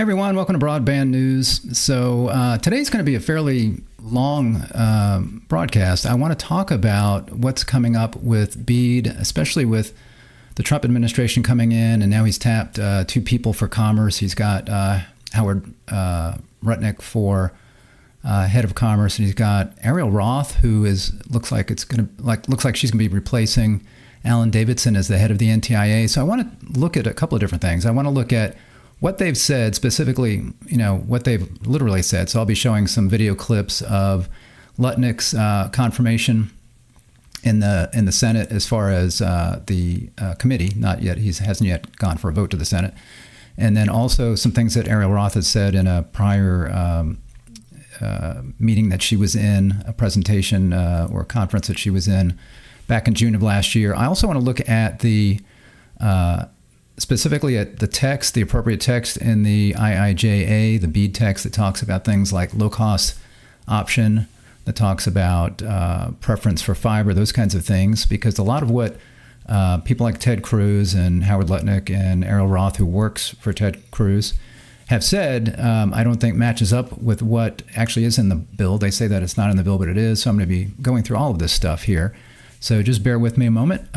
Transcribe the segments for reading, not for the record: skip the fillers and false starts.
Hey everyone, welcome to Broadband News. So today's going to be a fairly long broadcast. I want to talk about what's coming up with BEAD, especially with the Trump administration coming in, and now he's tapped two people for commerce. He's got Howard Lutnick for head of commerce, and he's got Arielle Roth, who looks like she's going to be replacing Alan Davidson as the head of the NTIA. So I want to look at a couple of different things. I want to look at what they've said, specifically, what they've literally said. So I'll be showing some video clips of Lutnick's confirmation in the Senate as far as the committee. Not yet. He hasn't yet gone for a vote to the Senate. And then also some things that Arielle Roth has said in a prior meeting that she was in, a presentation or a conference that she was in back in June of last year. I also want to look at specifically at the text, the appropriate text in the IIJA, the BEAD text that talks about things like low-cost option, that talks about preference for fiber, those kinds of things, because a lot of what people like Ted Cruz and Howard Lutnick and Arielle Roth, who works for Ted Cruz, have said, I don't think matches up with what actually is in the bill. They say that it's not in the bill, but it is. So I'm going to be going through all of this stuff here. So just bear with me a moment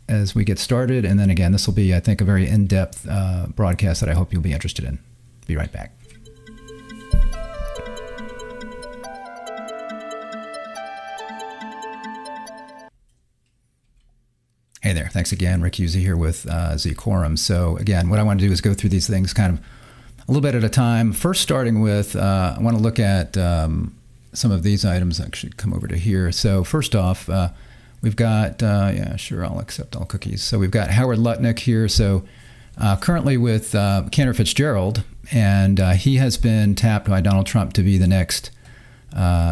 as we get started. And then again, this will be, I think, a very in-depth broadcast that I hope you'll be interested in. Be right back. Hey there. Thanks again. Rick Husey here with Z Quorum. So again, what I want to do is go through these things kind of a little bit at a time. First, starting with, I want to look at some of these items. Actually, come over to here. So first off, we've got, yeah, sure, I'll accept all cookies. So we've got Howard Lutnick here. So currently with Cantor Fitzgerald, and he has been tapped by Donald Trump to be the next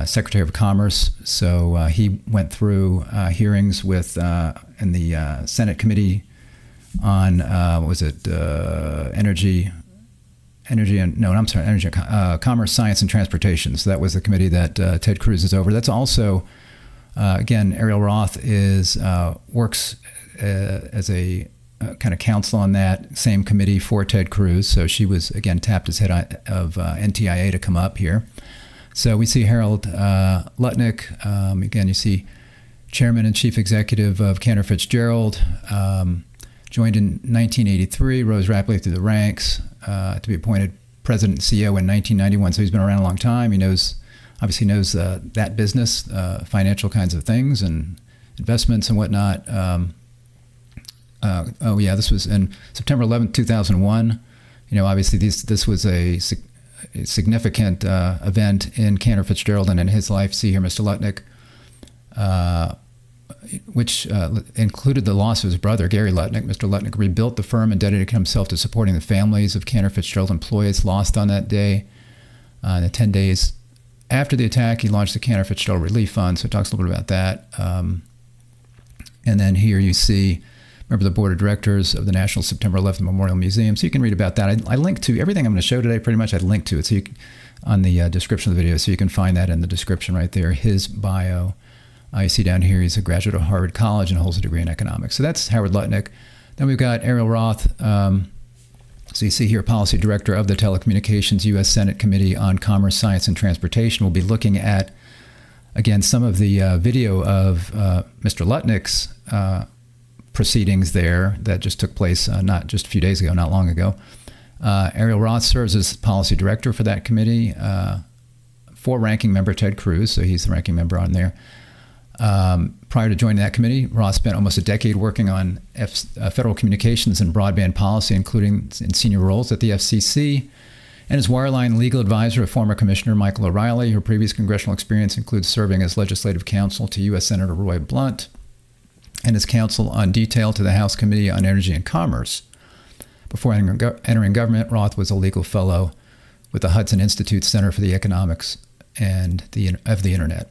Secretary of Commerce. So he went through hearings with in the Senate Committee on Energy and Commerce, Science, and Transportation. So that was the committee that Ted Cruz is over. That's also again, Arielle Roth works as a kind of counsel on that same committee for Ted Cruz. So she was, again, tapped as head of NTIA to come up here. So we see Howard Lutnick. Again, you see Chairman and Chief Executive of Cantor Fitzgerald. Joined in 1983, rose rapidly through the ranks to be appointed President and CEO in 1991. So he's been around a long time. He obviously knows that business, financial kinds of things and investments and whatnot. This was in September 11th, 2001. Obviously this was a significant event in Cantor Fitzgerald and in his life. See here, Mr. Lutnick, which included the loss of his brother, Gary Lutnick. Mr. Lutnick rebuilt the firm and dedicated himself to supporting the families of Cantor Fitzgerald employees lost on that day. In the 10 days after the attack, he launched the Cantor Fitzgerald Relief Fund, so it talks a little bit about that. And then here you see, remember the board of directors of the National September 11th Memorial Museum, so you can read about that. I link to everything I'm going to show today, pretty much. I link to it so you can, on the description of the video, so you can find that in the description right there, his bio. You see down here, he's a graduate of Harvard College and holds a degree in economics. So that's Howard Lutnick. Then we've got Arielle Roth. So you see here, Policy Director of the Telecommunications U.S. Senate Committee on Commerce, Science, and Transportation. We'll be looking at, again, some of the video of Mr. Lutnick's proceedings there that just took place not just a few days ago, not long ago. Arielle Roth serves as Policy Director for that committee for Ranking Member Ted Cruz, so he's the ranking member on there. Prior to joining that committee, Roth spent almost a decade working on federal communications and broadband policy, including in senior roles at the FCC, and is wireline legal advisor of former Commissioner Michael O'Reilly. Her previous congressional experience includes serving as legislative counsel to U.S. Senator Roy Blunt and as counsel on detail to the House Committee on Energy and Commerce. Before entering government, Roth was a legal fellow with the Hudson Institute Center for the Economics of the Internet.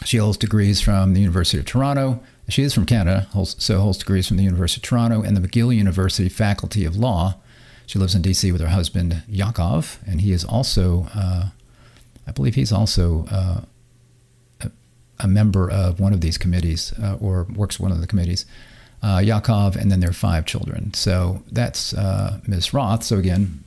She holds degrees from the University of Toronto. She is from Canada, holds degrees from the University of Toronto and the McGill University Faculty of Law. She lives in D.C. with her husband, Yakov, and he is also, I believe he's also a member of one of these committees or works one of the committees. Yakov, and then their 5 children. So that's Ms. Roth. So again,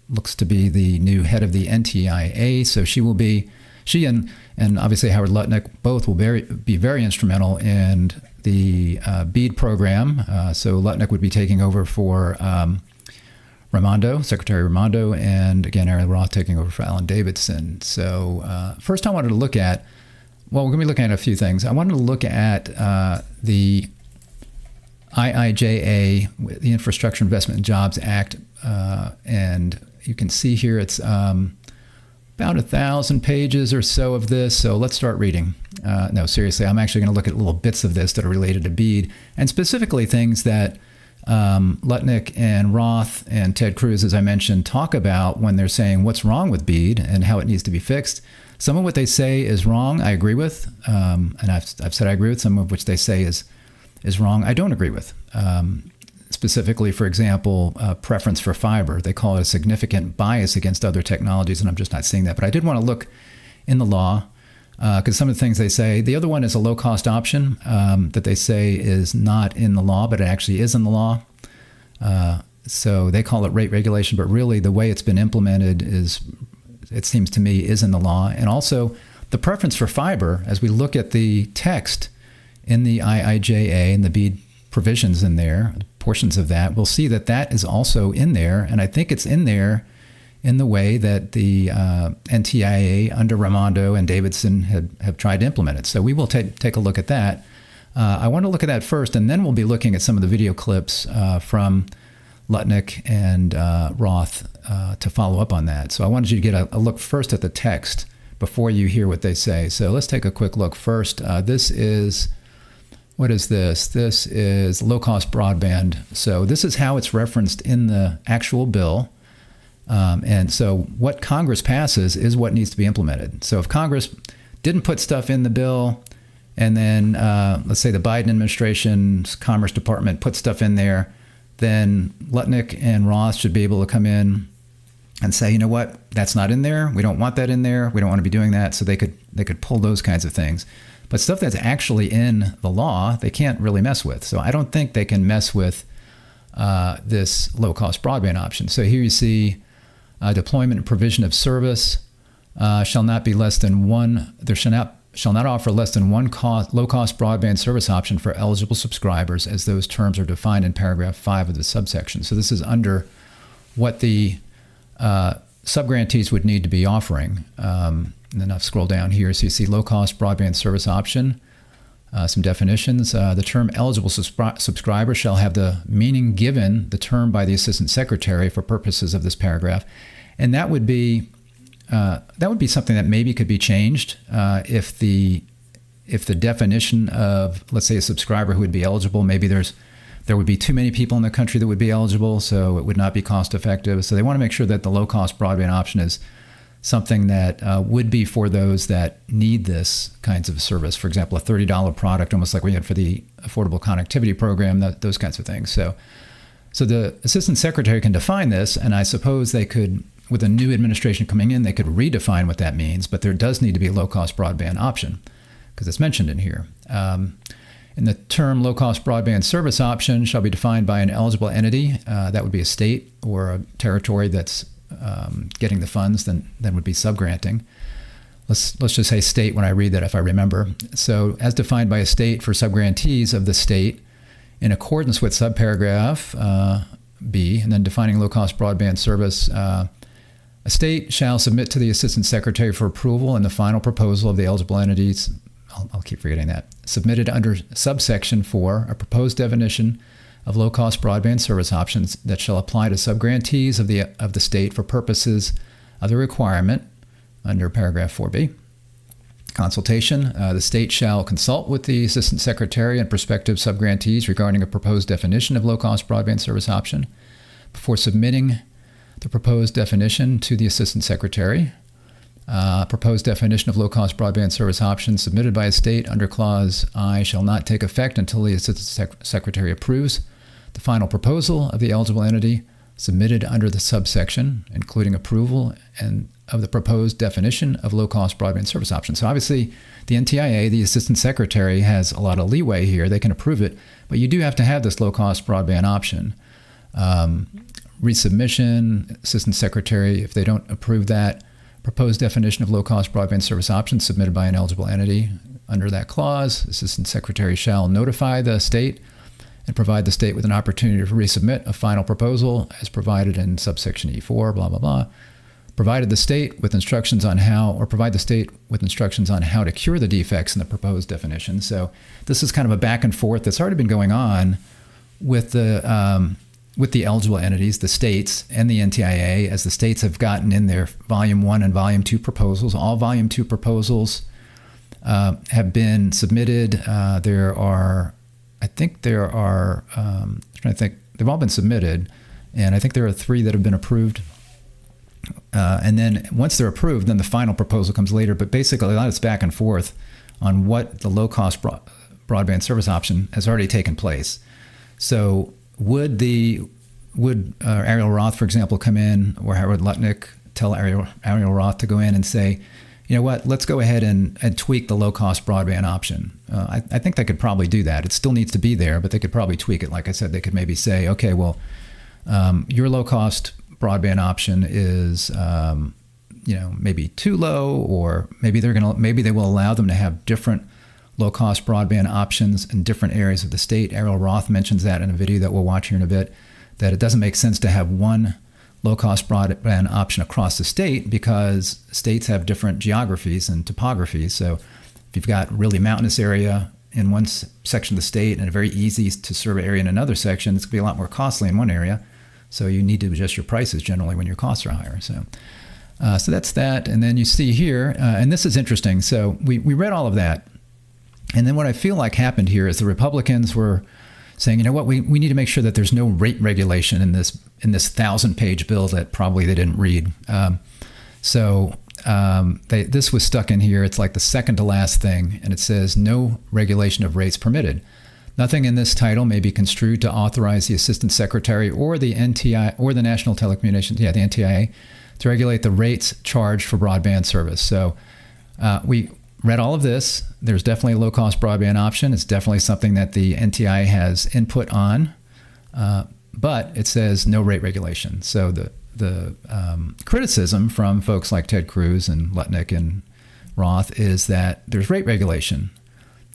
looks to be the new head of the NTIA. So she and obviously Howard Lutnick both will be very instrumental in the BEAD program. So Lutnick would be taking over for Secretary Raimondo, and again, Arielle Roth taking over for Alan Davidson. So first I wanted to look at, we're going to be looking at a few things. I wanted to look at the IIJA, the Infrastructure Investment and Jobs Act, and you can see here it's about 1,000 pages or so of this. So let's start reading. No, seriously, I'm actually going to look at little bits of this that are related to BEAD, and specifically things that Lutnick and Roth and Ted Cruz, as I mentioned, talk about when they're saying what's wrong with BEAD and how it needs to be fixed. Some of what they say is wrong, I agree with, and I've said I agree with. Some of which they say is wrong, I don't agree with. Specifically, for example, preference for fiber. They call it a significant bias against other technologies, and I'm just not seeing that. But I did want to look in the law, because some of the things they say, the other one is a low-cost option that they say is not in the law, but it actually is in the law. So they call it rate regulation, but really the way it's been implemented is, it seems to me, is in the law. And also the preference for fiber, as we look at the text in the IIJA and the BEAD provisions in there, portions of that, we'll see that that is also in there. And I think it's in there in the way that the NTIA under Raimondo and Davidson have tried to implement it. So we will take a look at that. I want to look at that first, and then we'll be looking at some of the video clips from Lutnick and Roth to follow up on that. So I wanted you to get a look first at the text before you hear what they say. So let's take a quick look first. This is, what is this? This is low-cost broadband. So this is how it's referenced in the actual bill. And so what Congress passes is what needs to be implemented. So if Congress didn't put stuff in the bill, and then let's say the Biden administration's Commerce Department put stuff in there, then Lutnick and Roth should be able to come in and say, you know what, that's not in there. We don't want that in there. We don't want to be doing that. So they could pull those kinds of things. But stuff that's actually in the law, they can't really mess with. So I don't think they can mess with this low-cost broadband option. So here you see deployment and provision of service shall not be less than one. There shall not offer less than one low-cost broadband service option for eligible subscribers, as those terms are defined in paragraph 5 of the subsection. So this is under what the subgrantees would need to be offering. And then I've scrolled down here, so you see low-cost broadband service option, some definitions. The term eligible subscriber shall have the meaning given the term by the Assistant Secretary for purposes of this paragraph. And that would be something that maybe could be changed if the definition of, let's say, a subscriber who would be eligible, maybe there would be too many people in the country that would be eligible, so it would not be cost effective. So they want to make sure that the low-cost broadband option is something that would be for those that need this kinds of service. For example, a $30 product, almost like we had for the Affordable Connectivity Program, those kinds of things. So the Assistant Secretary can define this, and I suppose they could, with a new administration coming in, they could redefine what that means, but there does need to be a low-cost broadband option, because it's mentioned in here. And the term low-cost broadband service option shall be defined by an eligible entity. That would be a state or a territory that's getting the funds, then would be subgranting. Let's just say state when I read that, if I remember. So as defined by a state for subgrantees of the state in accordance with subparagraph B, and then defining low-cost broadband service, a state shall submit to the Assistant Secretary for approval and the final proposal of the eligible entities, I'll keep forgetting that, submitted under subsection 4, a proposed definition of low-cost broadband service options that shall apply to subgrantees of the state for purposes of the requirement under paragraph 4B. Consultation. The state shall consult with the Assistant Secretary and prospective subgrantees regarding a proposed definition of low-cost broadband service option before submitting the proposed definition to the Assistant Secretary. Proposed definition of low-cost broadband service option submitted by a state under Clause I shall not take effect until the Assistant Secretary approves the final proposal of the eligible entity. submitted under the subsection, including approval and of the proposed definition of low-cost broadband service option. So obviously, the NTIA, the Assistant Secretary, has a lot of leeway here. They can approve it, but you do have to have this low-cost broadband option. Resubmission, Assistant Secretary, if they don't approve that, proposed definition of low-cost broadband service option submitted by an eligible entity. Under that clause, Assistant Secretary shall notify the state and provide the state with an opportunity to resubmit a final proposal as provided in subsection E4, blah, blah, blah. Provide the state with instructions on how to cure the defects in the proposed definition. So this is kind of a back and forth that's already been going on with the eligible entities, the states and the NTIA, as the states have gotten in their Volume 1 and Volume 2 proposals. All Volume 2 proposals have been submitted. I'm trying to think, they've all been submitted, and I think there are 3 that have been approved. And then once they're approved, then the final proposal comes later. But basically, a lot of it's back and forth on what the low-cost broadband service option has already taken place. So would Arielle Roth, for example, come in, or Howard Lutnick tell Arielle Roth to go in and say, you know what, let's go ahead and tweak the low-cost broadband option? I think they could probably do that. It still needs to be there, but they could probably tweak it. Like I said, they could maybe say, okay, well, your low-cost broadband option is, maybe too low, or maybe they will allow them to have different low-cost broadband options in different areas of the state. Arielle Roth mentions that in a video that we'll watch here in a bit, that it doesn't make sense to have one low-cost broadband option across the state because states have different geographies and topographies. So if you've got really mountainous area in one section of the state and a very easy to serve area in another section, it's going to be a lot more costly in one area. So you need to adjust your prices generally when your costs are higher. So that's that. And then you see here, and this is interesting. So we read all of that. And then what I feel like happened here is the Republicans were saying, you know what, we need to make sure that there's no rate regulation in this 1,000-page bill that probably they didn't read. This was stuck in here. It's like the second to last thing, and it says no regulation of rates permitted. Nothing in this title may be construed to authorize the Assistant Secretary or the NTIA or the National Telecommunications, the NTIA, to regulate the rates charged for broadband service. So we read all of this. There's definitely a low-cost broadband option. It's definitely something that the NTIA has input on, but it says no rate regulation. So the criticism from folks like Ted Cruz and Lutnick and Roth is that there's rate regulation.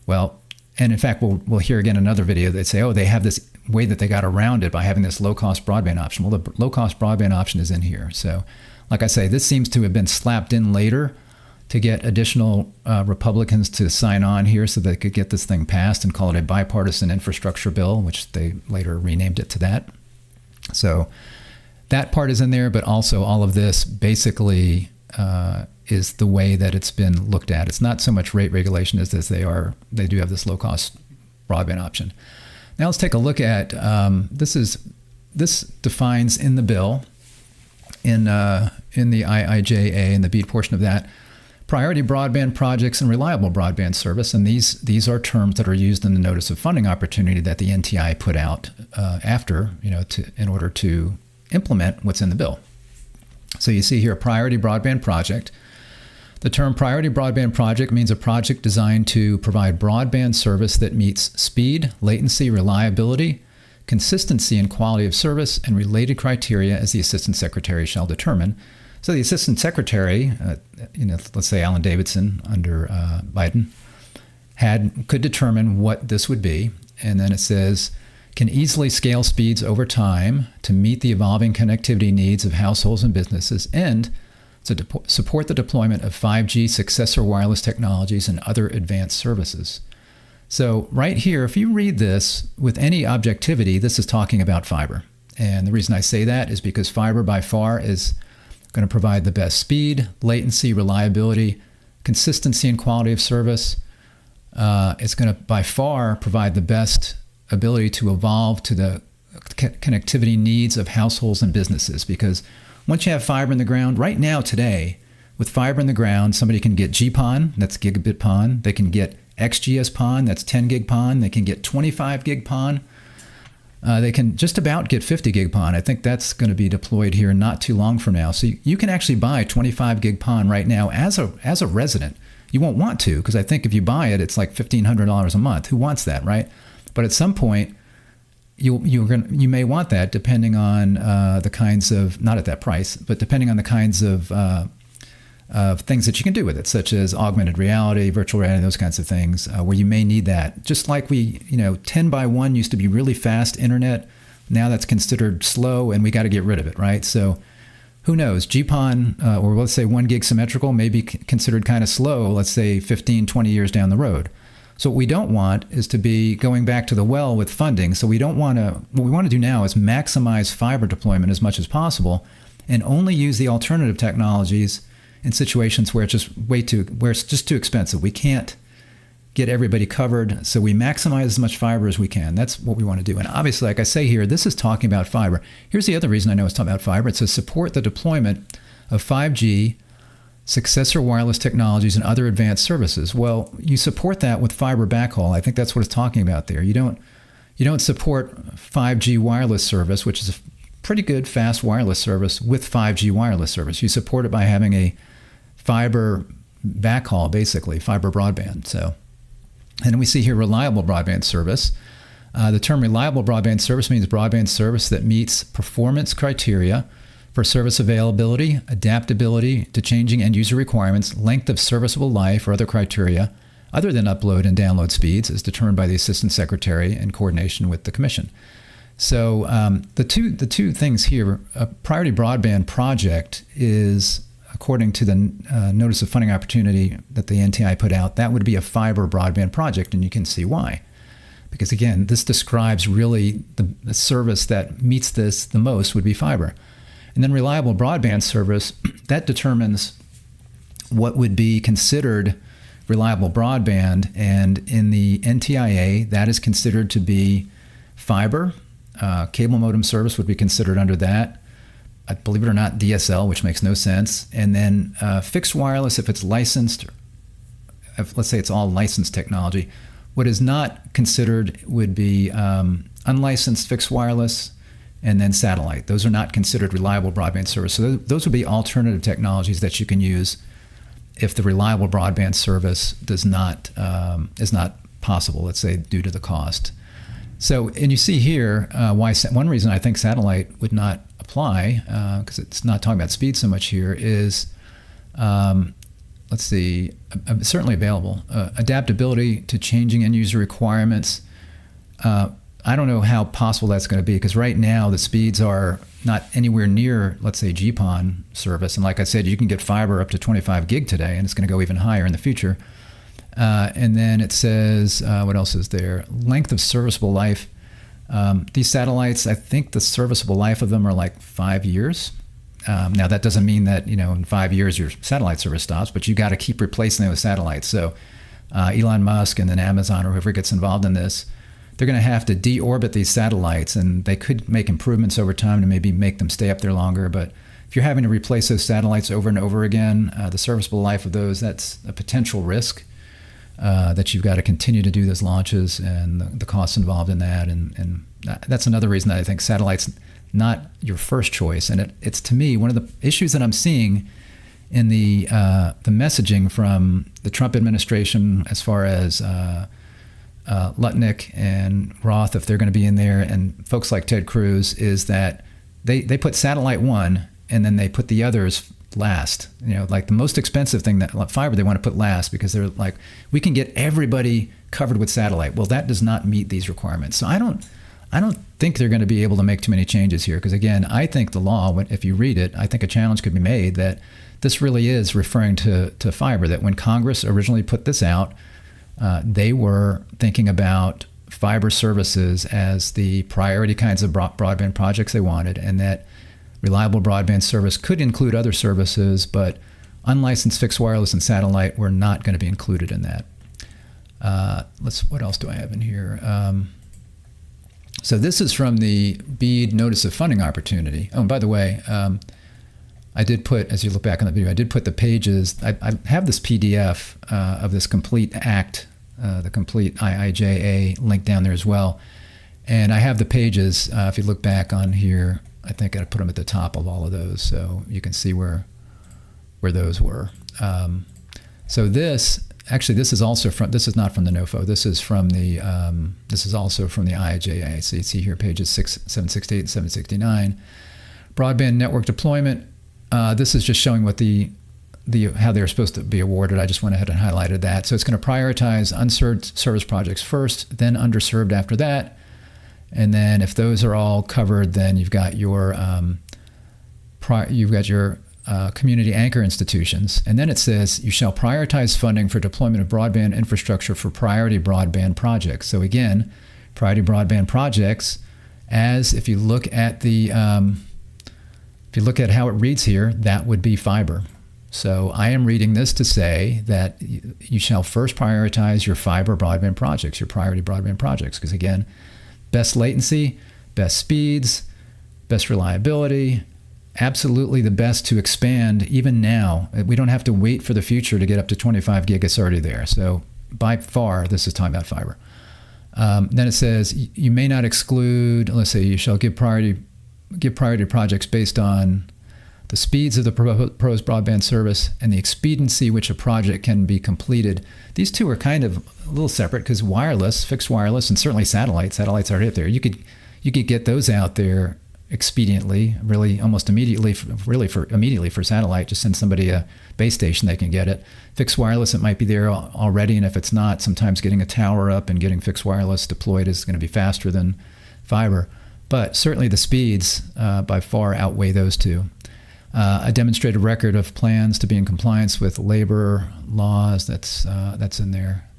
Well, and in fact, we'll hear again another video that say, oh, they have this way that they got around it by having this low-cost broadband option. Well, the low-cost broadband option is in here. So like I say, this seems to have been slapped in later to get additional Republicans to sign on here so they could get this thing passed and call it a bipartisan infrastructure bill, which they later renamed it to that. So that part is in there, but also all of this basically is the way that it's been looked at. It's not so much rate regulation as they do have this low-cost broadband option. Now let's take a look at this defines in the bill in the IIJA and the BEAD portion of that, priority broadband projects and reliable broadband service, and these are terms that are used in the notice of funding opportunity that the NTIA put out in order to implement what's in the bill. So you see here a priority broadband project. The term priority broadband project means a project designed to provide broadband service that meets speed, latency, reliability, consistency and quality of service, and related criteria as the Assistant Secretary shall determine. So the Assistant Secretary, let's say Alan Davidson under Biden, could determine what this would be. And then it says, can easily scale speeds over time to meet the evolving connectivity needs of households and businesses, and to support the deployment of 5G successor wireless technologies and other advanced services. So right here, if you read this with any objectivity, this is talking about fiber. And the reason I say that is because fiber by far is going to provide the best speed, latency, reliability, consistency and quality of service. It's going to by far provide the best ability to evolve to the connectivity needs of households and businesses, because once you have fiber in the ground, right now today, with fiber in the ground, somebody can get GPON, that's gigabit PON. They can get XGS PON, that's 10 gig PON. They can get 25 gig PON. they can just about get 50 gig PON. I think that's going to be deployed here not too long from now. So you can actually buy 25 gig PON right now as a resident. You won't want to, because I think if you buy it, it's like $1,500 a month. Who wants that, right? But at some point, you may want that, depending on the kinds of, not at that price, but depending on the kinds of things that you can do with it, such as augmented reality, virtual reality, those kinds of things, where you may need that. Just like 10 by 1 used to be really fast internet. Now that's considered slow, and we got to get rid of it, right? So who knows? GPON, or let's say 1 gig symmetrical, may be considered kind of slow, let's say 15, 20 years down the road. So what we don't want is to be going back to the well with funding. So we don't want to, what we want to do now is maximize fiber deployment as much as possible and only use the alternative technologies in situations where it's just too expensive. We can't get everybody covered, so we maximize as much fiber as we can. That's what we want to do. And obviously, like I say here, this is talking about fiber. Here's the other reason I know it's talking about fiber. It says support the deployment of 5G, successor wireless technologies, and other advanced services. Well, you support that with fiber backhaul. I think that's what it's talking about there. You don't support 5G wireless service, which is a pretty good fast wireless service, with 5G wireless service. You support it by having a fiber backhaul, basically, fiber broadband. So, and then we see here reliable broadband service. The term reliable broadband service means broadband service that meets performance criteria for service availability, adaptability to changing end user requirements, length of serviceable life, or other criteria other than upload and download speeds as determined by the Assistant Secretary in coordination with the Commission. So the two things here, a priority broadband project is, according to the Notice of Funding Opportunity that the NTIA put out, that would be a fiber broadband project, and you can see why. Because again, this describes really the service that meets this the most would be fiber. And then reliable broadband service, that determines what would be considered reliable broadband, and in the NTIA, that is considered to be fiber. Cable modem service would be considered under that. Believe it or not, DSL, which makes no sense. And then fixed wireless, if it's licensed, let's say it's all licensed technology. What is not considered would be unlicensed fixed wireless, and then satellite. Those are not considered reliable broadband service. So those would be alternative technologies that you can use if the reliable broadband service is not possible, let's say, due to the cost. So, and you see here why one reason I think satellite would not apply, because it's not talking about speed so much here, is, let's see, certainly available. Adaptability to changing end user requirements. I don't know how possible that's going to be, because right now the speeds are not anywhere near, let's say, GPON service. And like I said, you can get fiber up to 25 gig today, and it's going to go even higher in the future. And then it says, what else is there? Length of serviceable life. These satellites, I think the serviceable life of them are like 5 years. Now, that doesn't mean that, in 5 years your satellite service stops, but you got to keep replacing those satellites. So Elon Musk and then Amazon or whoever gets involved in this, they're going to have to deorbit these satellites, and they could make improvements over time to maybe make them stay up there longer. But if you're having to replace those satellites over and over again, the serviceable life of those, that's a potential risk. That you've got to continue to do those launches and the costs involved in that. And that's another reason that I think satellite's not your first choice. And it's, to me, one of the issues that I'm seeing in the messaging from the Trump administration as far as Lutnick and Roth, if they're going to be in there, and folks like Ted Cruz, is that they put satellite one and then they put the others last. Like the most expensive thing, that fiber, they want to put last, because they're like, we can get everybody covered with satellite. Well, that does not meet these requirements. So I don't think they're going to be able to make too many changes here, because again, I think the law, if you read it, I think a challenge could be made that this really is referring to fiber, that when Congress originally put this out, they were thinking about fiber services as the priority kinds of broadband projects they wanted, and that reliable broadband service could include other services, but unlicensed fixed wireless and satellite were not going to be included in that. What else do I have in here? So this is from the BEAD Notice of Funding Opportunity. Oh, and by the way, I did put, as you look back on the video, I did put the pages. I have this PDF of this complete act, the complete IIJA link down there as well. And I have the pages. If you look back on here, I think I put them at the top of all of those, so you can see where those were. So this is also from. This is not from the NOFO. This is from the. This is also from the IIJA. So you see here pages 768 and 769. Broadband network deployment. This is just showing what how they're supposed to be awarded. I just went ahead and highlighted that. So it's going to prioritize unserved service projects first, then underserved after that. And then if those are all covered, then you've got your community anchor institutions. And then it says you shall prioritize funding for deployment of broadband infrastructure for priority broadband projects. So again, priority broadband projects, as if you look at how it reads here, that would be fiber. So I am reading this to say that you shall first prioritize your fiber broadband projects, your priority broadband projects, because again, best latency, best speeds, best reliability, absolutely the best to expand even now. We don't have to wait for the future to get up to 25 gig. It's already there. So by far, this is talking about fiber. Then it says you may not exclude, let's say you shall give priority to projects based on the speeds of the proposed broadband service and the expediency which a project can be completed. These two are kind of a little separate because wireless, fixed wireless, and certainly satellites already up there. You could get those out there expediently, really almost immediately, immediately for satellite. Just send somebody a base station, they can get it. Fixed wireless, it might be there already, and if it's not, sometimes getting a tower up and getting fixed wireless deployed is going to be faster than fiber. But certainly the speeds by far outweigh those two. A demonstrated record of plans to be in compliance with labor laws, that's in there.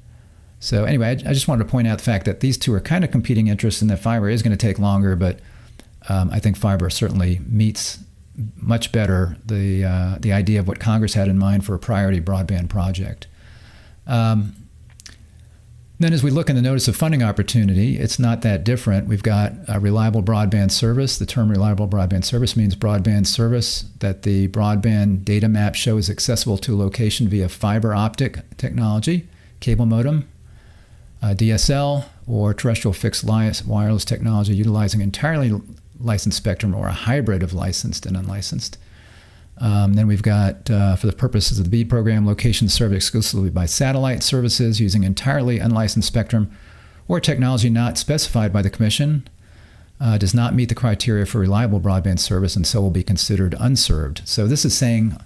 So anyway, I just wanted to point out the fact that these two are kind of competing interests and that fiber is going to take longer, but I think fiber certainly meets much better the idea of what Congress had in mind for a priority broadband project. Then as we look in the notice of funding opportunity, it's not that different. We've got a reliable broadband service. The term reliable broadband service means broadband service that the broadband data map shows accessible to a location via fiber optic technology, cable modem, DSL, or terrestrial fixed wireless technology utilizing entirely licensed spectrum or a hybrid of licensed and unlicensed. Then we've got, for the purposes of the BEAD program, locations served exclusively by satellite services using entirely unlicensed spectrum or technology not specified by the Commission, does not meet the criteria for reliable broadband service and so will be considered unserved. So this is saying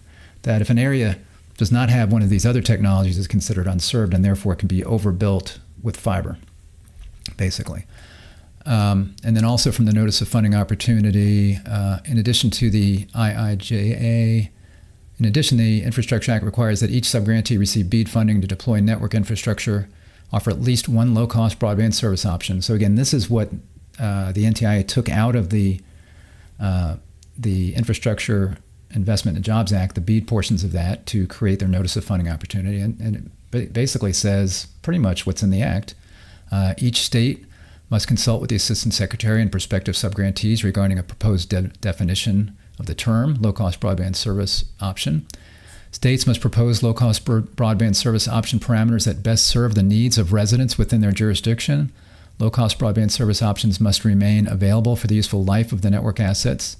that if an area does not have one of these other technologies, it's considered unserved and therefore can be overbuilt with fiber, basically. And then also from the Notice of Funding Opportunity, in addition to the IIJA, the Infrastructure Act requires that each subgrantee receive BEAD funding to deploy network infrastructure, offer at least one low-cost broadband service option. So again, this is what the NTIA took out of the Infrastructure Investment and Jobs Act, the BEAD portions of that, to create their Notice of Funding Opportunity. And it basically says pretty much what's in the Act. Each state must consult with the Assistant Secretary and prospective subgrantees regarding a proposed definition of the term low-cost broadband service option. States must propose low-cost broadband service option parameters that best serve the needs of residents within their jurisdiction. Low-cost broadband service options must remain available for the useful life of the network assets.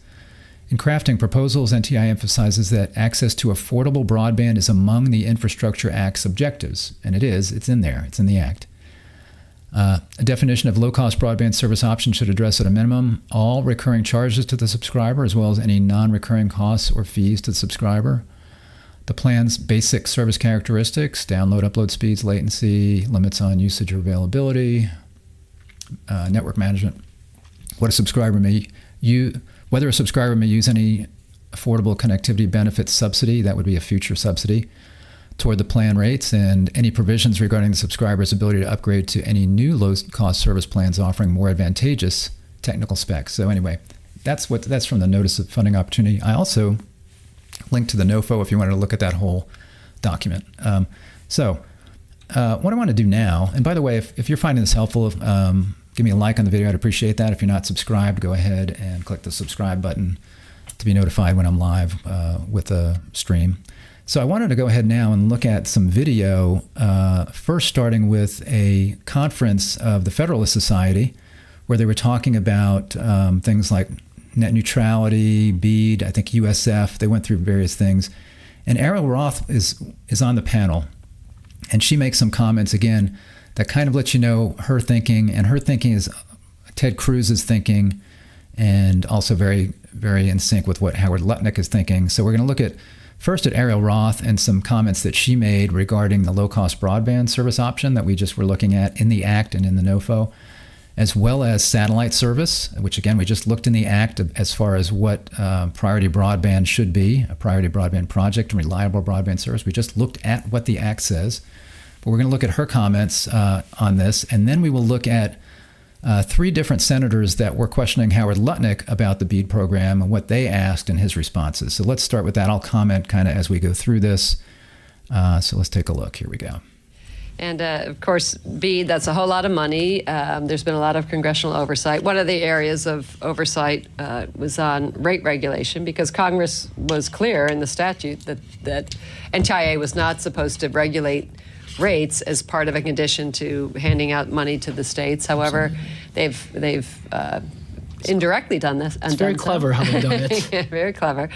In crafting proposals, NTIA emphasizes that access to affordable broadband is among the Infrastructure Act's objectives, and it's in there, it's in the Act. A definition of low-cost broadband service option should address at a minimum all recurring charges to the subscriber as well as any non-recurring costs or fees to the subscriber. The plan's basic service characteristics, download, upload speeds, latency, limits on usage or availability, network management, whether a subscriber may use any affordable connectivity benefits subsidy, that would be a future subsidy, toward the plan rates, and any provisions regarding the subscriber's ability to upgrade to any new low-cost service plans offering more advantageous technical specs. So anyway, that's from the Notice of Funding Opportunity. I also linked to the NOFO if you wanted to look at that whole document. What I want to do now, and by the way, if you're finding this helpful, give me a like on the video. I'd appreciate that. If you're not subscribed, go ahead and click the subscribe button to be notified when I'm live with a stream. So I wanted to go ahead now and look at some video, first starting with a conference of the Federalist Society, where they were talking about things like net neutrality, BEAD, I think USF. They went through various things. And Arielle Roth is on the panel, and she makes some comments, again, that kind of lets you know her thinking, and her thinking is Ted Cruz's thinking, and also very, very in sync with what Howard Lutnick is thinking. So we're going to look at first at Arielle Roth and some comments that she made regarding the low-cost broadband service option that we just were looking at in the Act and in the NOFO, as well as satellite service, which again, we just looked in the Act as far as what priority broadband should be, a priority broadband project and reliable broadband service. We just looked at what the Act says, but we're going to look at her comments on this, and then we will look at three different senators that were questioning Howard Lutnick about the BEAD program and what they asked and his responses. So let's start with that. I'll comment kind of as we go through this. So let's take a look. Here we go. And of course, BEAD, that's a whole lot of money. There's been a lot of congressional oversight. One of the areas of oversight was on rate regulation, because Congress was clear in the statute that NTIA was not supposed to regulate rates as part of a condition to handing out money to the states. However, they've indirectly done this. It's very clever how they've done it. Yeah, very clever.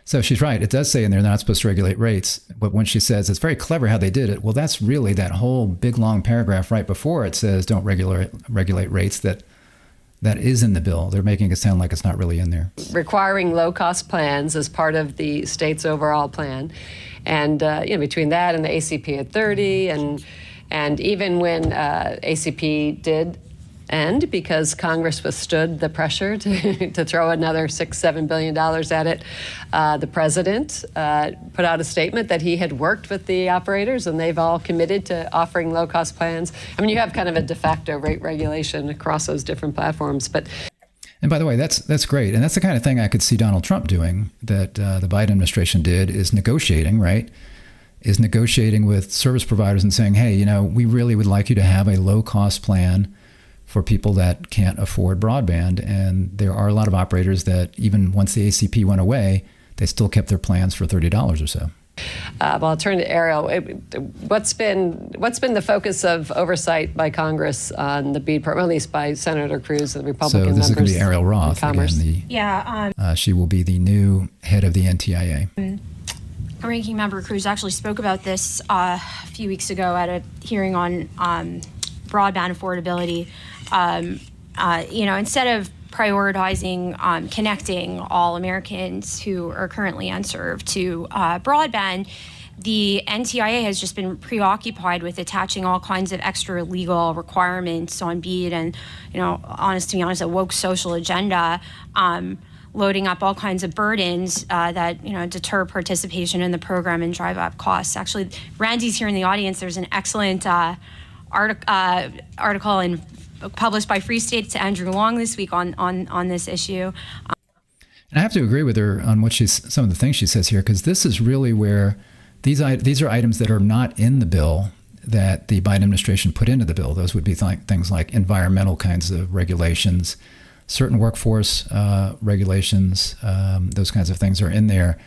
So she's right. It does say in there they're not supposed to regulate rates. But when she says it's very clever how they did it, well, that's really that whole big long paragraph right before it says don't regulate rates that is in the bill. They're making it sound like it's not really in there. Requiring low-cost plans as part of the state's overall plan. And between that and the ACP at 30, and even when ACP did end, because Congress withstood the pressure to throw another $6-7 billion at it, the president put out a statement that he had worked with the operators and they've all committed to offering low-cost plans. I mean, you have kind of a de facto rate regulation across those different platforms, but. And by the way, that's great. And that's the kind of thing I could see Donald Trump doing, that the Biden administration did, is negotiating, right? Is negotiating with service providers and saying, hey, we really would like you to have a low-cost plan for people that can't afford broadband. And there are a lot of operators that even once the ACP went away, they still kept their plans for $30 or so. Well, I'll turn to Arielle. What's been the focus of oversight by Congress on the BEAD program, at least by Senator Cruz, the Republican members? So this is going to be Arielle Roth again. She will be the new head of the NTIA. Ranking Member Cruz actually spoke about this a few weeks ago at a hearing on broadband affordability. Instead of prioritizing connecting all Americans who are currently unserved to broadband, the NTIA has just been preoccupied with attaching all kinds of extra legal requirements on BEAD and, to be honest, a woke social agenda, loading up all kinds of burdens that deter participation in the program and drive up costs. Actually, Randy's here in the audience. There's an excellent article published by Free State to Andrew Long this week on this issue. And I have to agree with her on some of the things she says here, because this is really where these are items that are not in the bill that the Biden administration put into the bill. Those would be things like environmental kinds of regulations, certain workforce regulations, those kinds of things are in there.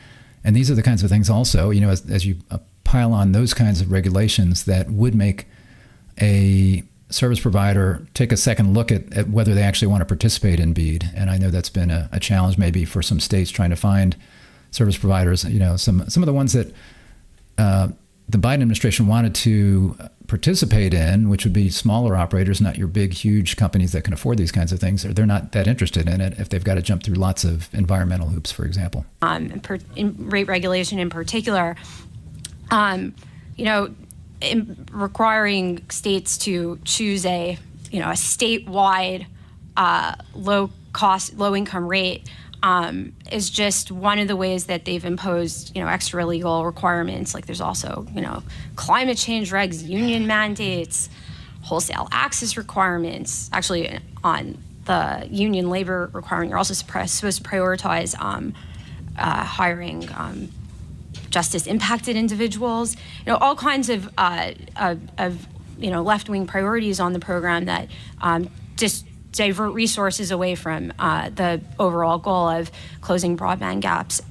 And these are the kinds of things also, as you pile on those kinds of regulations that would make a service provider take a second look at whether they actually want to participate in BEAD. And I know that's been a challenge maybe for some states trying to find service providers. Some of the ones that the Biden administration wanted to participate in, which would be smaller operators, not your big, huge companies that can afford these kinds of things. They're not that interested in it if they've got to jump through lots of environmental hoops, for example. In rate regulation in particular, requiring states to choose a statewide low income rate is just one of the ways that they've imposed extra legal requirements. Like there's also climate change regs, union mandates, wholesale access requirements. Actually, on the union labor requirement, you're also supposed to prioritize hiring justice impacted individuals, all kinds of left-wing priorities on the program that just divert resources away from the overall goal of closing broadband gaps.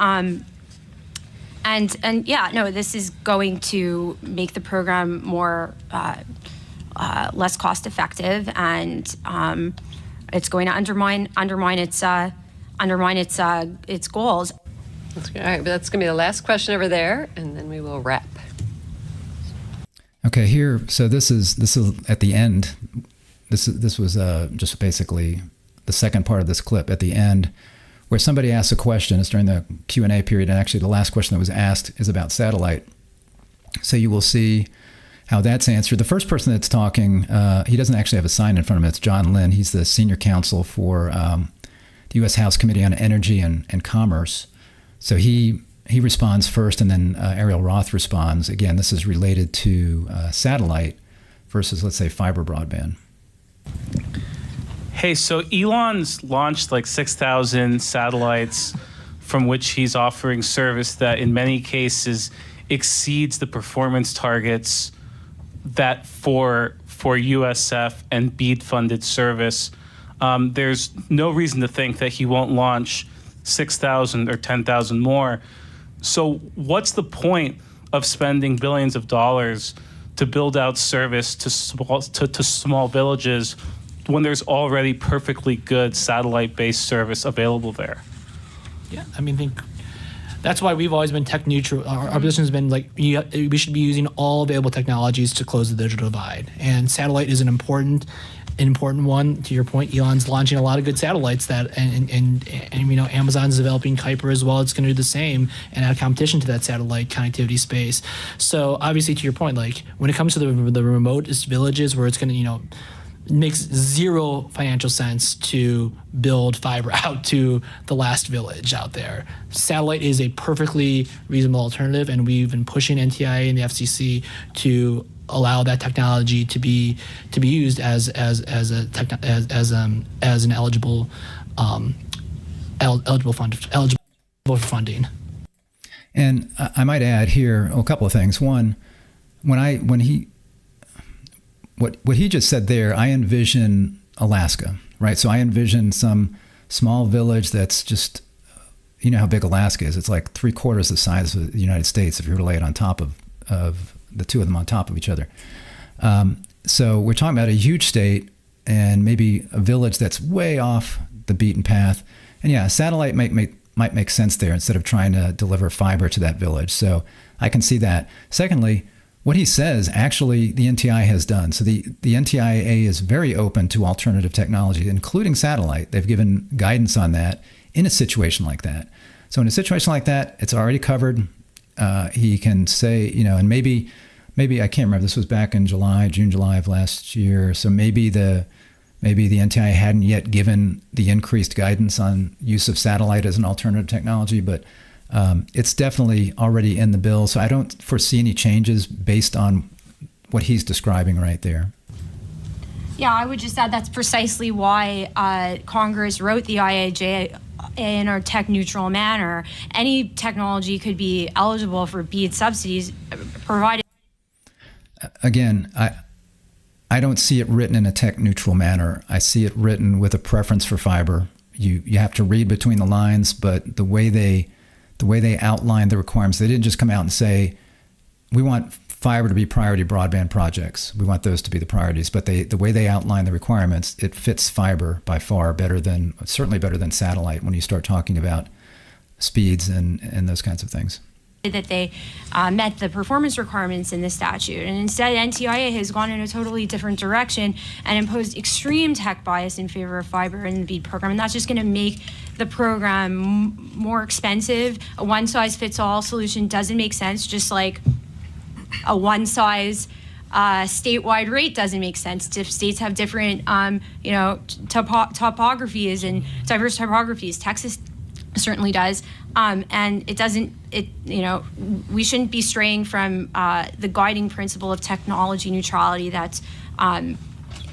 This is going to make the program more less cost effective, and it's going to undermine its goals. That's good. All right, but that's going to be the last question over there, and then we will wrap. Okay, here. So this is at the end. This was just basically the second part of this clip at the end, where somebody asks a question. It's during the Q&A period, and actually the last question that was asked is about satellite. So you will see how that's answered. The first person that's talking, he doesn't actually have a sign in front of him. It's John Lynn. He's the senior counsel for the U.S. House Committee on Energy and Commerce. So he responds first, and then Arielle Roth responds. Again, this is related to satellite versus, let's say, fiber broadband. Hey, so Elon's launched like 6,000 satellites from which he's offering service that in many cases exceeds the performance targets that for USF and BEAD funded service. There's no reason to think that he won't launch 6,000 or 10,000 more. So what's the point of spending billions of dollars to build out service to small villages when there's already perfectly good satellite-based service available there? Yeah, I mean, I think that's why we've always been tech neutral. Our position has been like, we should be using all available technologies to close the digital divide. And satellite is an important one. To your point, Elon's launching a lot of good satellites that, and you know, Amazon's developing Kuiper as well. It's going to do the same and add competition to that satellite connectivity space. So obviously, to your point, like when it comes to the remotest villages where it's going to, you know, makes zero financial sense to build fiber out to the last village out there. Satellite is a perfectly reasonable alternative, and we've been pushing NTIA and the FCC to allow that technology to be used as an eligible for funding. And I might add here a couple of things. One, what he just said there, I envision Alaska, right? So I envision some small village that's just, you know how big Alaska is. It's like 3/4 the size of the United States if you were to lay it on top of the two of them on top of each other. So we're talking about a huge state and maybe a village that's way off the beaten path. And yeah, satellite might make sense there instead of trying to deliver fiber to that village. So I can see that. Secondly, what he says, actually, the NTIA has done. So the NTIA is very open to alternative technology, including satellite. They've given guidance on that in a situation like that. So in a situation like that, it's already covered. He can say, you know, and maybe I can't remember. This was back in June, July of last year. So maybe the NTIA hadn't yet given the increased guidance on use of satellite as an alternative technology, but it's definitely already in the bill. So I don't foresee any changes based on what he's describing right there. Yeah, I would just add that's precisely why Congress wrote the IIJA in a tech-neutral manner. Any technology could be eligible for BEAD subsidies, provided. Again, I don't see it written in a tech-neutral manner. I see it written with a preference for fiber. You have to read between the lines, but the way they outlined the requirements, they didn't just come out and say, we want fiber to be priority broadband projects. We want those to be the priorities. But the way they outline the requirements, it fits fiber by far certainly better than satellite when you start talking about speeds and those kinds of things. That they met the performance requirements in the statute. And instead, NTIA has gone in a totally different direction and imposed extreme tech bias in favor of fiber in the BEAD program. And that's just going to make the program more expensive. A one-size-fits-all solution doesn't make sense, just like a one-size statewide rate doesn't make sense. If states have different, topographies and diverse topographies, Texas certainly does. And it doesn't, we shouldn't be straying from the guiding principle of technology neutrality that's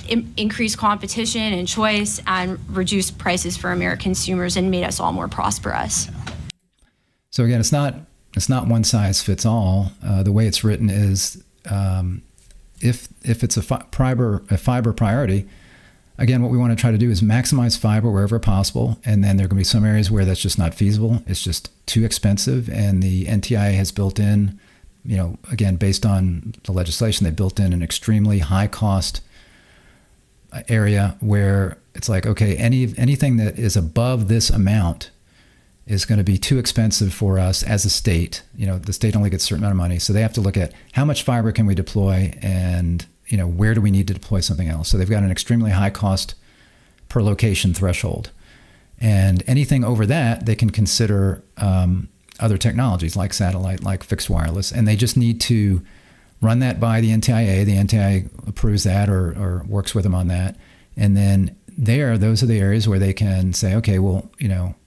increased competition and choice and reduced prices for American consumers and made us all more prosperous. So again, it's not one size fits all. The way it's written is if it's a fiber priority, again, what we want to try to do is maximize fiber wherever possible, and then there are going to be some areas where that's just not feasible. It's just too expensive, and the NTIA has built in again, based on the legislation, they built in an extremely high cost area where it's like, okay, anything that is above this amount is going to be too expensive for us as a state. The state only gets a certain amount of money. So they have to look at how much fiber can we deploy and, where do we need to deploy something else? So they've got an extremely high cost per location threshold. And anything over that, they can consider other technologies like satellite, like fixed wireless. And they just need to run that by the NTIA. The NTIA approves that or works with them on that. And then those are the areas where they can say, okay, well,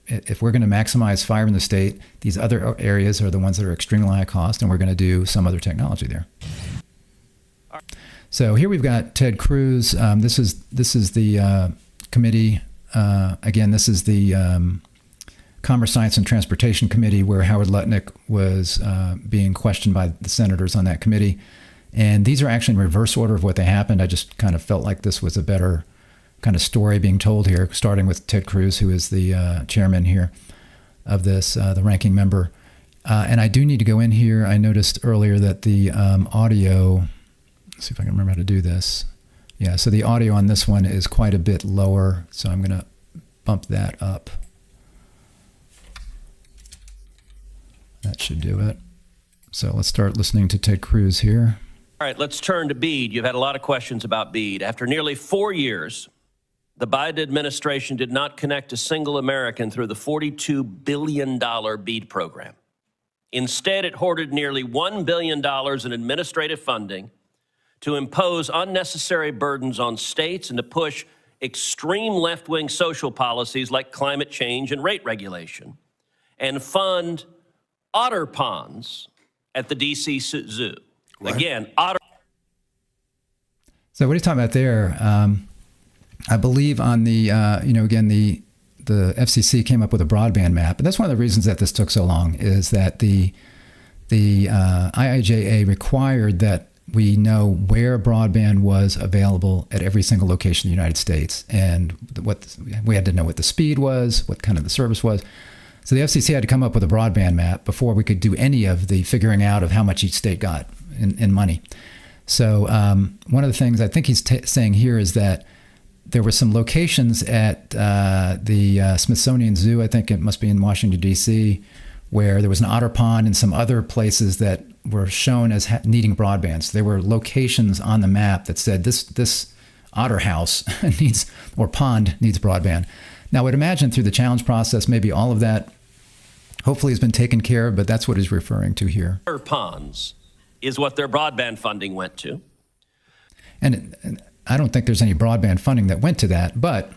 if we're going to maximize fiber in the state, these other areas are the ones that are extremely high cost, and we're going to do some other technology there. So here we've got Ted Cruz. This is the committee. Again, this is the Commerce, Science, and Transportation Committee, where Howard Lutnick was being questioned by the senators on that committee. And these are actually in reverse order of what they happened. I just kind of felt like this was a better kind of story being told here, starting with Ted Cruz, who is the chairman here of this, the ranking member. And I do need to go in here. I noticed earlier that the audio, let's see if I can remember how to do this. Yeah, so the audio on this one is quite a bit lower, so I'm going to bump that up. That should do it. So let's start listening to Ted Cruz here. All right, let's turn to BEAD. You've had a lot of questions about BEAD. After nearly 4 years, the Biden administration did not connect a single American through the $42 billion BEAD program. Instead, it hoarded nearly $1 billion in administrative funding to impose unnecessary burdens on states and to push extreme left-wing social policies like climate change and rate regulation, and fund otter ponds at the D.C. Zoo. Right. Again, otter. So what he's talking about there, I believe on the, again, the FCC came up with a broadband map. And that's one of the reasons that this took so long, is that the IIJA required that we know where broadband was available at every single location in the United States. And we had to know what the speed was, what kind of the service was. So the FCC had to come up with a broadband map before we could do any of the figuring out of how much each state got in money. So one of the things I think he's saying here is that there were some locations at the Smithsonian Zoo, I think it must be in Washington, D.C., where there was an otter pond and some other places that were shown as needing broadband. So there were locations on the map that said this otter house needs, or pond needs broadband. Now, I would imagine through the challenge process, maybe all of that hopefully has been taken care of, but that's what he's referring to here. Otter ponds is what their broadband funding went to. And I don't think there's any broadband funding that went to that, but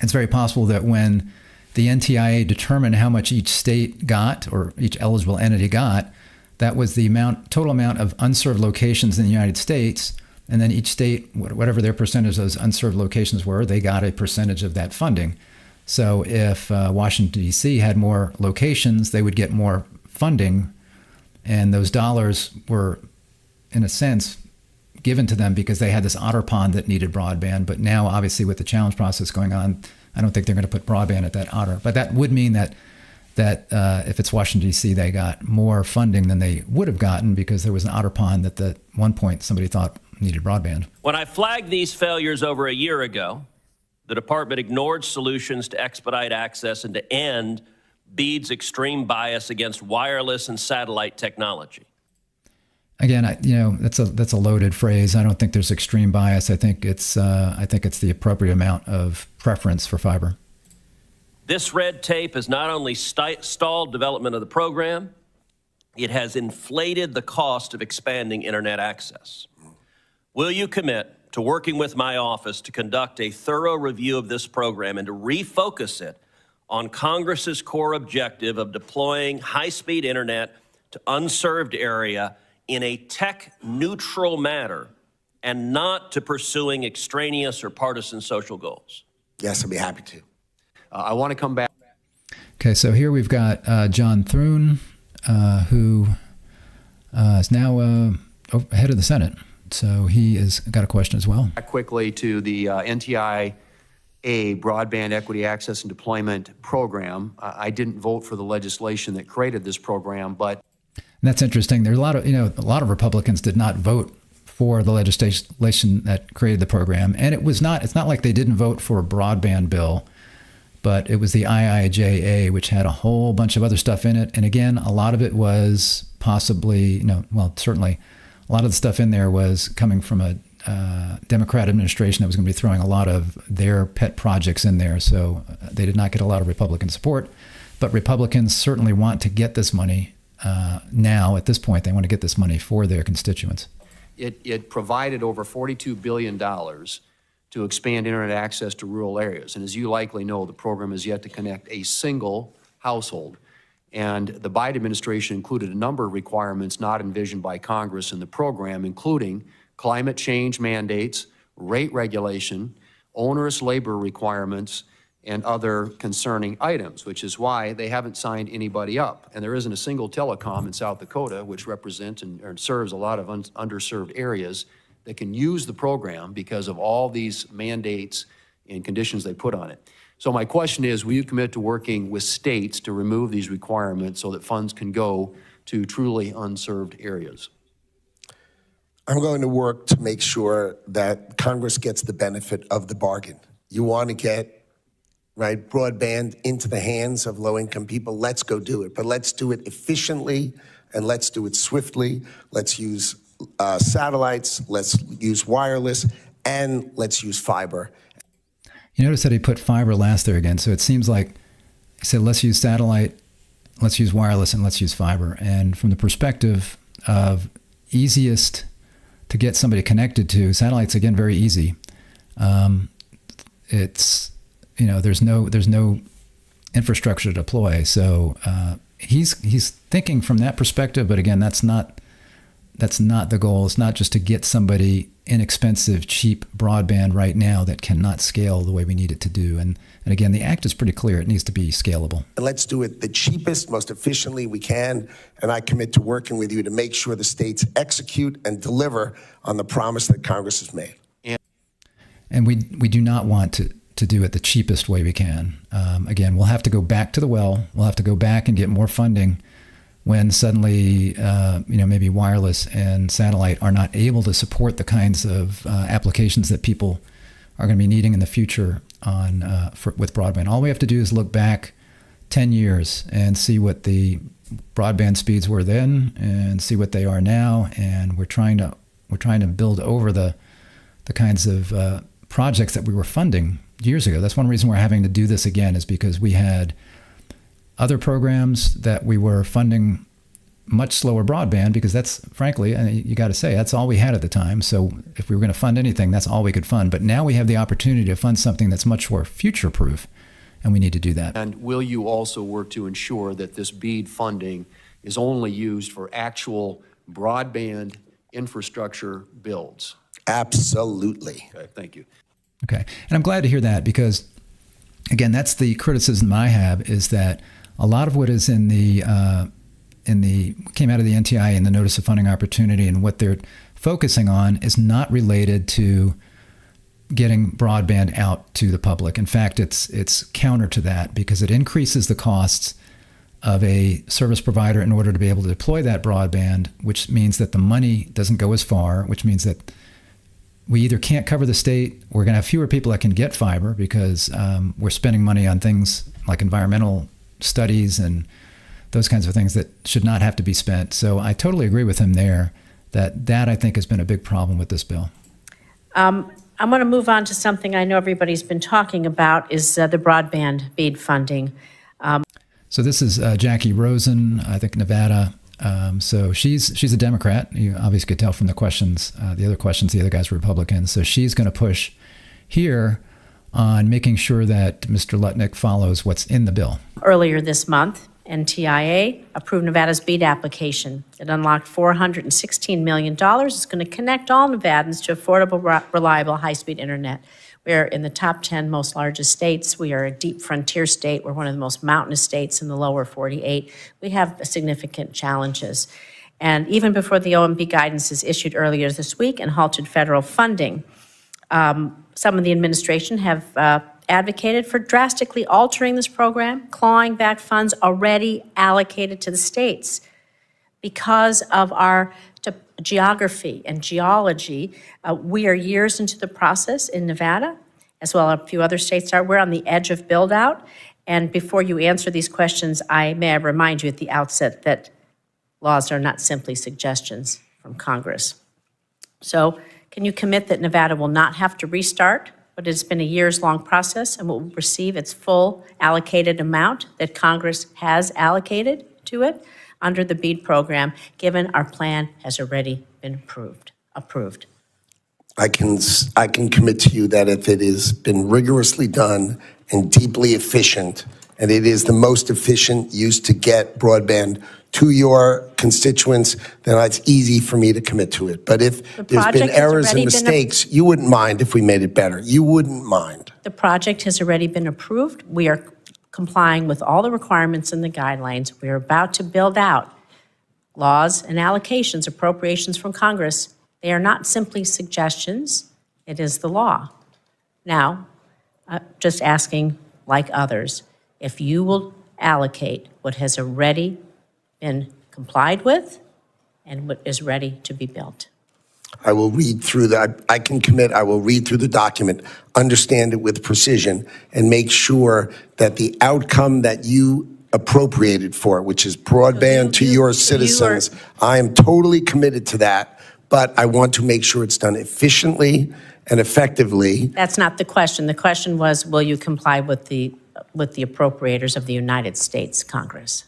it's very possible that when the NTIA determined how much each state got, or each eligible entity got, that was the total amount of unserved locations in the United States, and then each state, whatever their percentage of those unserved locations were, they got a percentage of that funding. So if Washington, D.C. had more locations, they would get more funding, and those dollars were, in a sense, given to them because they had this otter pond that needed broadband. But now, obviously, with the challenge process going on, I don't think they're going to put broadband at that otter. But that would mean that if it's Washington, D.C., they got more funding than they would have gotten because there was an otter pond that at one point somebody thought needed broadband. When I flagged these failures over a year ago, the department ignored solutions to expedite access and to end BEAD's extreme bias against wireless and satellite technology. Again, that's a loaded phrase. I don't think there's extreme bias. I think it's the appropriate amount of preference for fiber. This red tape has not only stalled development of the program, it has inflated the cost of expanding internet access. Will you commit to working with my office to conduct a thorough review of this program and to refocus it on Congress's core objective of deploying high-speed internet to unserved area in a tech-neutral manner and not to pursuing extraneous or partisan social goals? Yes, I'd be happy to. I want to come back. Okay, so here we've got John Thune, who is now head of the Senate. So he has got a question as well. Quickly to the NTIA Broadband Equity Access and Deployment Program. I didn't vote for the legislation that created this program, but... And that's interesting. There's a lot of Republicans did not vote for the legislation that created the program. And it's not like they didn't vote for a broadband bill, but it was the IIJA, which had a whole bunch of other stuff in it. And again, a lot of it was possibly, certainly a lot of the stuff in there was coming from a Democrat administration that was going to be throwing a lot of their pet projects in there. So they did not get a lot of Republican support. But Republicans certainly want to get this money now. At this point, they want to get this money for their constituents. It provided over $42 billion to expand internet access to rural areas. And as you likely know, the program is yet to connect a single household. And the Biden administration included a number of requirements not envisioned by Congress in the program, including climate change mandates, rate regulation, onerous labor requirements, and other concerning items, which is why they haven't signed anybody up. And there isn't a single telecom in South Dakota, which represents and serves a lot of underserved areas, that can use the program because of all these mandates and conditions they put on it. So my question is, will you commit to working with states to remove these requirements so that funds can go to truly unserved areas? I'm going to work to make sure that Congress gets the benefit of the bargain. You want to get broadband into the hands of low-income people, let's go do it. But let's do it efficiently and let's do it swiftly. Let's use satellites, let's use wireless, and let's use fiber. You notice that he put fiber last there again. So it seems like he said, let's use satellite, let's use wireless, and let's use fiber. And from the perspective of easiest to get somebody connected to, satellite's, again, very easy. There's no infrastructure to deploy. So he's thinking from that perspective. But again, that's not the goal. It's not just to get somebody inexpensive, cheap broadband right now that cannot scale the way we need it to do. And again, the act is pretty clear. It needs to be scalable. And let's do it the cheapest, most efficiently we can. And I commit to working with you to make sure the states execute and deliver on the promise that Congress has made. And we do not want to do it the cheapest way we can. Again, we'll have to go back to the well. We'll have to go back and get more funding when suddenly, maybe wireless and satellite are not able to support the kinds of applications that people are going to be needing in the future with broadband. All we have to do is look back 10 years and see what the broadband speeds were then and see what they are now. And we're trying to build over the kinds of projects that we were funding years ago. That's one reason we're having to do this again, is because we had other programs that we were funding much slower broadband, because that's, frankly, and you got to say, that's all we had at the time. So if we were going to fund anything, that's all we could fund. But now we have the opportunity to fund something that's much more future-proof, and we need to do that. And will you also work to ensure that this BEAD funding is only used for actual broadband infrastructure builds? Absolutely. Okay, thank you. Okay, and I'm glad to hear that, because, again, that's the criticism I have, is that a lot of what is in the came out of the NTIA and the Notice of Funding Opportunity, and what they're focusing on is not related to getting broadband out to the public. In fact, it's counter to that, because it increases the costs of a service provider in order to be able to deploy that broadband, which means that the money doesn't go as far, which means that we either can't cover the state, we're going to have fewer people that can get fiber, because we're spending money on things like environmental studies and those kinds of things that should not have to be spent. So I totally agree with him there, that I think has been a big problem with this bill. I'm going to move on to something I know everybody's been talking about, is the broadband BEAD funding. So this is Jackie Rosen, I think Nevada. So she's a Democrat. You obviously could tell from the questions, the other guys were Republicans. So she's going to push here on making sure that Mr. Lutnick follows what's in the bill. Earlier this month, NTIA approved Nevada's BEAD application. It unlocked $416 million. It's going to connect all Nevadans to affordable, reliable, high-speed internet. We're in the top 10 most largest states. We are a deep frontier state. We're one of the most mountainous states in the lower 48. We have significant challenges. And even before the OMB guidance is issued earlier this week and halted federal funding, some of the administration have advocated for drastically altering this program, clawing back funds already allocated to the states. Because of our geography and geology, we are years into the process in Nevada, as well as a few other states are. We're on the edge of build-out. And before you answer these questions, I remind you at the outset that laws are not simply suggestions from Congress. So can you commit that Nevada will not have to restart, but it's been a years-long process and will receive its full allocated amount that Congress has allocated to it under the BEAD program, given our plan has already been approved? I can commit to you that if it has been rigorously done and deeply efficient, and it is the most efficient use to get broadband to your constituents, then it's easy for me to commit to it. But if there's been errors and mistakes, you wouldn't mind if we made it better. You wouldn't mind. The project has already been approved. We are complying with all the requirements and the guidelines. We are about to build out laws and allocations, appropriations from Congress. They are not simply suggestions. It is the law. Now, just asking, like others, if you will allocate what has already been complied with and what is ready to be built. I will read through that. I can commit, I will read through the document, understand it with precision, and make sure that the outcome that you appropriated for, which is broadband to your citizens, I am totally committed to that, but I want to make sure it's done efficiently and effectively. That's not the question. The question was, will you comply with the appropriators of the United States Congress?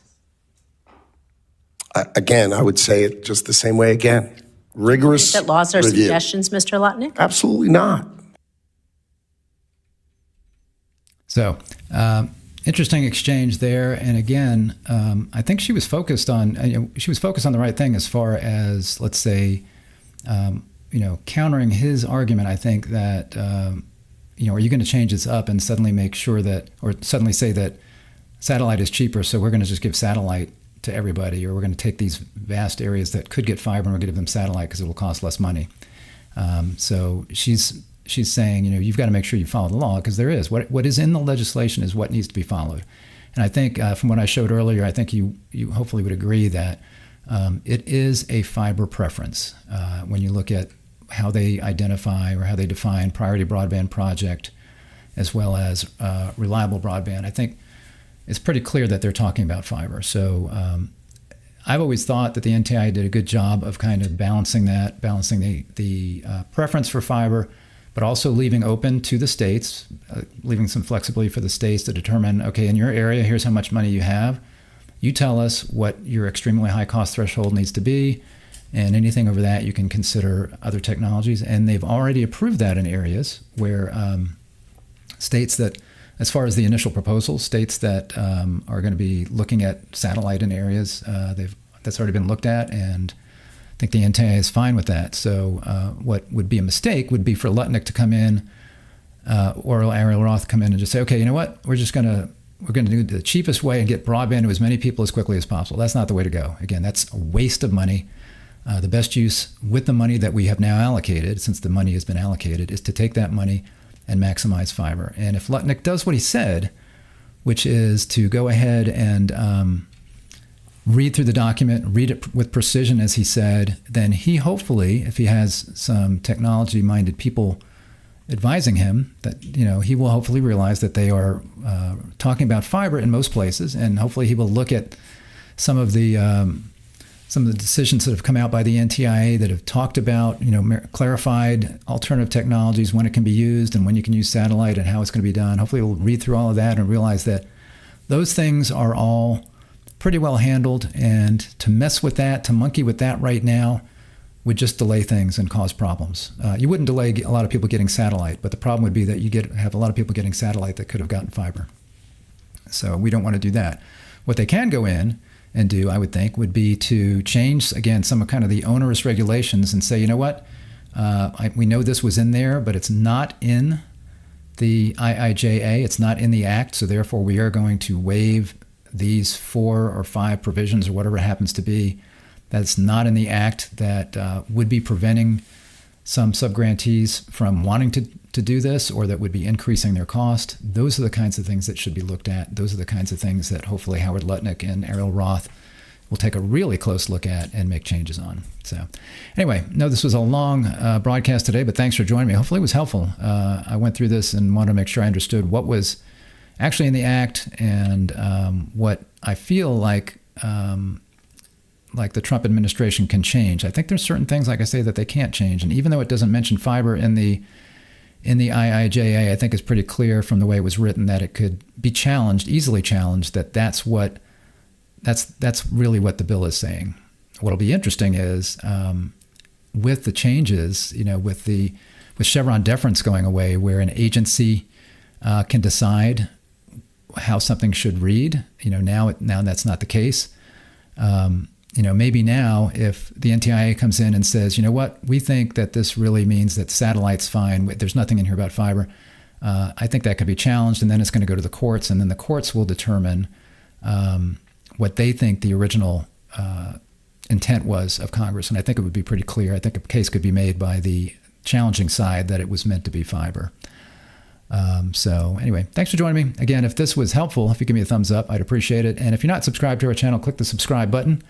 Again, I would say it just the same way again. Rigorous That laws are review. suggestions, Mr. Lutnick? Absolutely not. So, interesting exchange there. And again, I think she was focused on the right thing as far as, let's say, countering his argument. I think that, are you going to change this up and suddenly make sure that, or suddenly say that satellite is cheaper, so we're going to just give satellite to everybody, or we're going to take these vast areas that could get fiber and we're going to give them satellite because it will cost less money. So she's saying, you've got to make sure you follow the law, because there is what is in the legislation is what needs to be followed. And I think from what I showed earlier, I think you hopefully would agree that it is a fiber preference when you look at how they identify or how they define priority broadband project as well as reliable broadband. I think it's pretty clear that they're talking about fiber. So I've always thought that the NTIA did a good job of kind of balancing the preference for fiber, but also leaving open to the states, leaving some flexibility for the states to determine, okay, in your area, here's how much money you have. You tell us what your extremely high cost threshold needs to be, and anything over that, you can consider other technologies. And they've already approved that in areas where states that, as far as the initial proposals, states that are going to be looking at satellite in areas, that's already been looked at, and I think the NTIA is fine with that. So what would be a mistake would be for Lutnick to come in, or Arielle Roth come in and just say, okay, you know what, we're going to do the cheapest way and get broadband to as many people as quickly as possible. That's not the way to go. Again, that's a waste of money. The best use with the money that we have now allocated, since the money has been allocated, is to take that money and maximize fiber. And if Lutnick does what he said, which is to go ahead and read through the document, read it with precision, as he said, then he hopefully, if he has some technology-minded people advising him, that he will hopefully realize that they are talking about fiber in most places, and hopefully he will look at some of the decisions that have come out by the NTIA that have talked about, clarified alternative technologies, when it can be used and when you can use satellite and how it's going to be done. Hopefully we'll read through all of that and realize that those things are all pretty well handled, and to mess with that, to monkey with that right now would just delay things and cause problems. You wouldn't delay a lot of people getting satellite, but the problem would be that you have a lot of people getting satellite that could have gotten fiber. So we don't want to do that. What they can go in and do, I would think, would be to change, again, some kind of the onerous regulations and say, you know what, we know this was in there, but it's not in the IIJA, it's not in the Act, so therefore we are going to waive these 4 or 5 provisions or whatever it happens to be that's not in the Act that would be preventing some subgrantees from wanting to do this, or that would be increasing their cost. Those are the kinds of things that should be looked at. Those are the kinds of things that hopefully Howard Lutnick and Arielle Roth we'll take a really close look at and make changes on. So anyway, no, this was a long broadcast today, but thanks for joining me. Hopefully it was helpful. I went through this and wanted to make sure I understood what was actually in the act and what I feel like the Trump administration can change. I think there's certain things, like I say, that they can't change. And even though it doesn't mention fiber in the IIJA, I think it's pretty clear from the way it was written that it could be challenged, easily challenged, that's really what the bill is saying. What'll be interesting is with the changes, with Chevron deference going away, where an agency can decide how something should read. Now that's not the case. Maybe now if the NTIA comes in and says, you know what, we think that this really means that satellite's fine. There's nothing in here about fiber. I think that could be challenged, and then it's going to go to the courts, and then the courts will determine what they think the original intent was of Congress. And I think it would be pretty clear. I think a case could be made by the challenging side that it was meant to be fiber. So anyway, thanks for joining me. Again, if this was helpful, if you give me a thumbs up, I'd appreciate it. And if you're not subscribed to our channel, click the subscribe button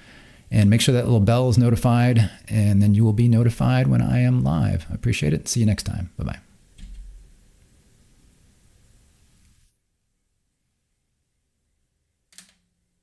and make sure that little bell is notified, and then you will be notified when I am live. I appreciate it. See you next time. Bye-bye.